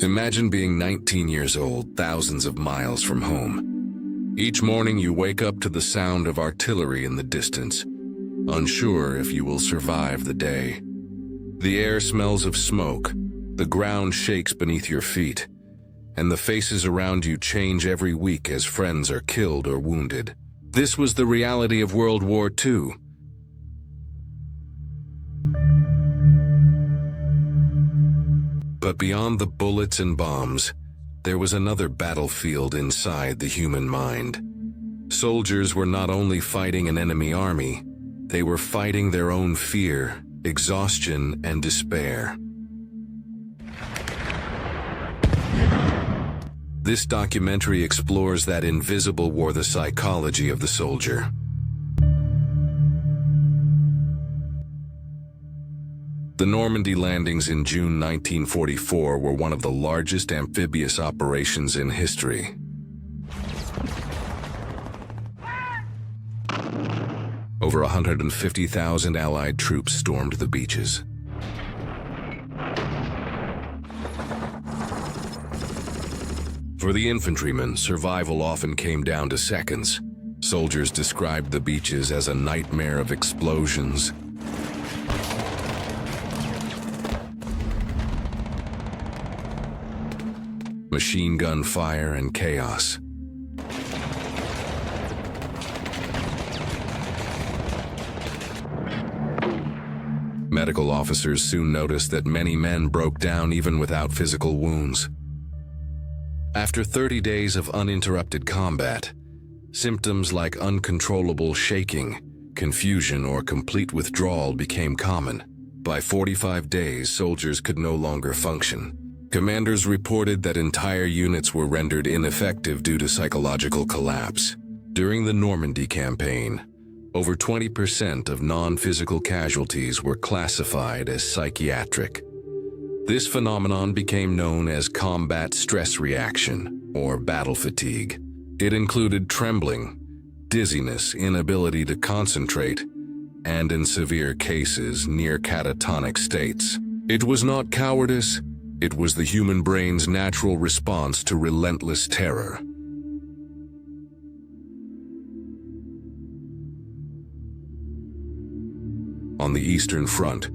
Imagine being 19 years old, thousands of miles from home. Each morning you wake up to the sound of artillery in the distance, unsure if you will survive the day. The air smells of smoke, the ground shakes beneath your feet, and the faces around you change every week as friends are killed or wounded. This was the reality of World War II. But beyond the bullets and bombs, there was another battlefield inside the human mind. Soldiers were not only fighting an enemy army, they were fighting their own fear, exhaustion, and despair. This documentary explores that invisible war, the psychology of the soldier. The Normandy landings in June 1944 were one of the largest amphibious operations in history. Over 150,000 Allied troops stormed the beaches. For the infantrymen, survival often came down to seconds. Soldiers described the beaches as a nightmare of explosions, machine gun fire, and chaos. Medical officers soon noticed that many men broke down even without physical wounds. After 30 days of uninterrupted combat, symptoms like uncontrollable shaking, confusion, or complete withdrawal became common. By 45 days, soldiers could no longer function. Commanders reported that entire units were rendered ineffective due to psychological collapse. During the Normandy campaign, over 20% of non-physical casualties were classified as psychiatric. This phenomenon became known as combat stress reaction, or battle fatigue. It included trembling, dizziness, inability to concentrate, and in severe cases, near catatonic states. It was not cowardice, it was the human brain's natural response to relentless terror. On the Eastern Front,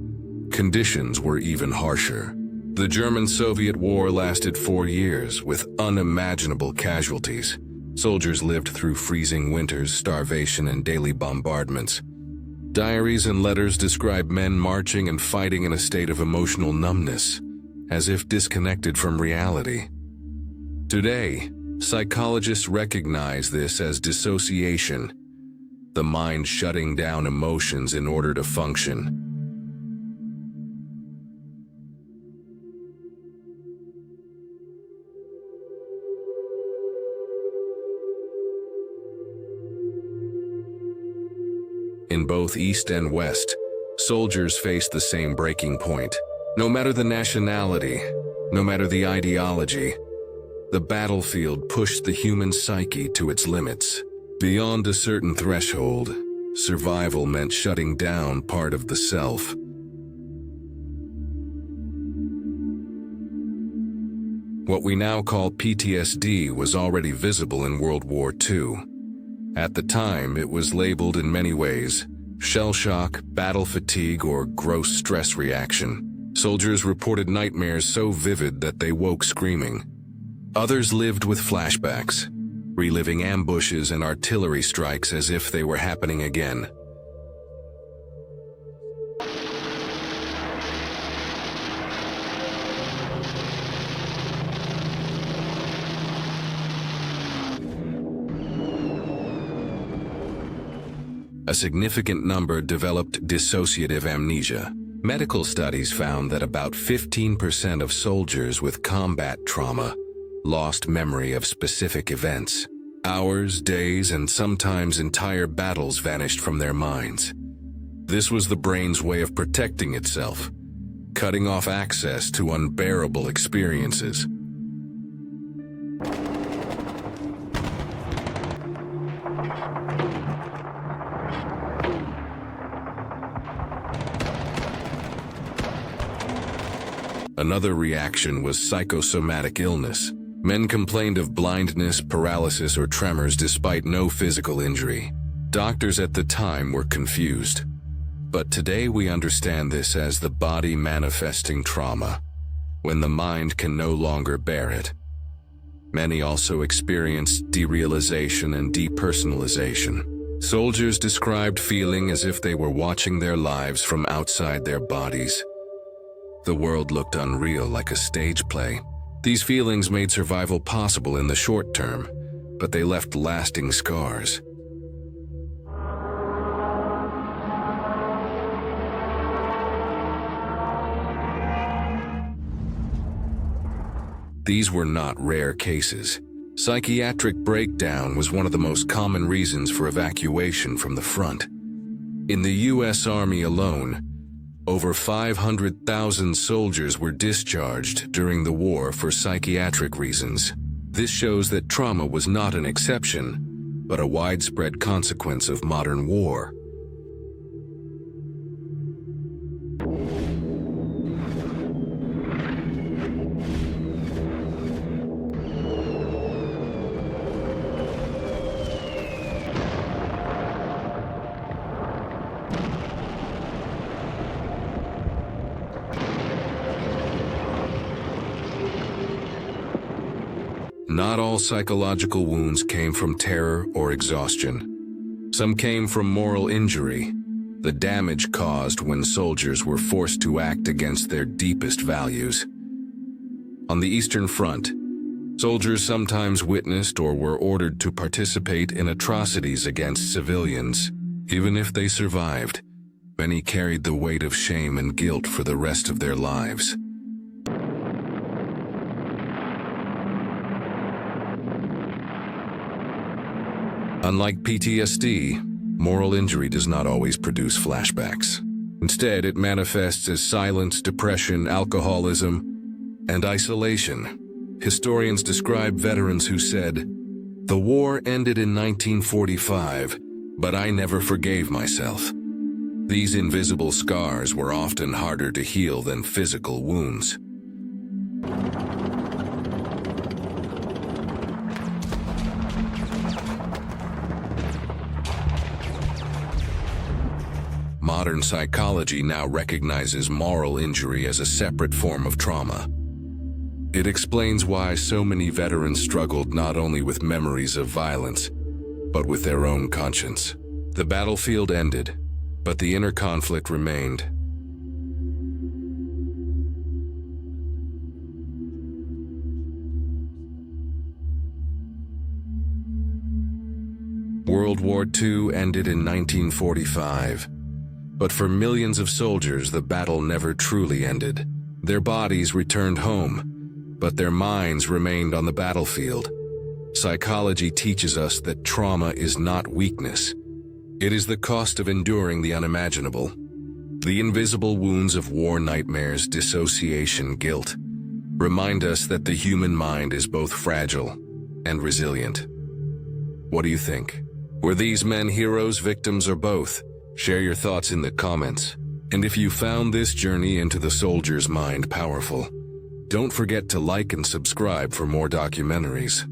conditions were even harsher. The German-Soviet War lasted 4 years with unimaginable casualties. Soldiers lived through freezing winters, starvation, and daily bombardments. Diaries and letters describe men marching and fighting in a state of emotional numbness, as if disconnected from reality. Today, psychologists recognize this as dissociation, the mind shutting down emotions in order to function. In both East and West, soldiers faced the same breaking point. No matter the nationality, no matter the ideology, the battlefield pushed the human psyche to its limits. Beyond a certain threshold, survival meant shutting down part of the self. What we now call PTSD was already visible in World War II. At the time, it was labeled in many ways: shell shock, battle fatigue, or gross stress reaction. Soldiers reported nightmares so vivid that they woke screaming. Others lived with flashbacks, reliving ambushes and artillery strikes as if they were happening again. A significant number developed dissociative amnesia. Medical studies found that about 15% of soldiers with combat trauma lost memory of specific events. Hours, days, and sometimes entire battles vanished from their minds. This was the brain's way of protecting itself, cutting off access to unbearable experiences. Another reaction was psychosomatic illness. Men complained of blindness, paralysis, or tremors despite no physical injury. Doctors at the time were confused. But today we understand this as the body manifesting trauma, when the mind can no longer bear it. Many also experienced derealization and depersonalization. Soldiers described feeling as if they were watching their lives from outside their bodies. The world looked unreal, like a stage play. These feelings made survival possible in the short term, but they left lasting scars. These were not rare cases. Psychiatric breakdown was one of the most common reasons for evacuation from the front. In the U.S. Army alone, over 500,000 soldiers were discharged during the war for psychiatric reasons. This shows that trauma was not an exception, but a widespread consequence of modern war. Not all psychological wounds came from terror or exhaustion. Some came from moral injury, the damage caused when soldiers were forced to act against their deepest values. On the Eastern Front, soldiers sometimes witnessed or were ordered to participate in atrocities against civilians. Even if they survived, many carried the weight of shame and guilt for the rest of their lives. Unlike PTSD, moral injury does not always produce flashbacks. Instead, it manifests as silence, depression, alcoholism, and isolation. Historians describe veterans who said, "The war ended in 1945, but I never forgave myself." These invisible scars were often harder to heal than physical wounds. Modern psychology now recognizes moral injury as a separate form of trauma. It explains why so many veterans struggled not only with memories of violence, but with their own conscience. The battlefield ended, but the inner conflict remained. World War II ended in 1945. But for millions of soldiers, the battle never truly ended. Their bodies returned home, but their minds remained on the battlefield. Psychology teaches us that trauma is not weakness. It is the cost of enduring the unimaginable. The invisible wounds of war, nightmares, dissociation, guilt, remind us that the human mind is both fragile and resilient. What do you think? Were these men heroes, victims, or both? Share your thoughts in the comments. And if you found this journey into the soldier's mind powerful, don't forget to like and subscribe for more documentaries.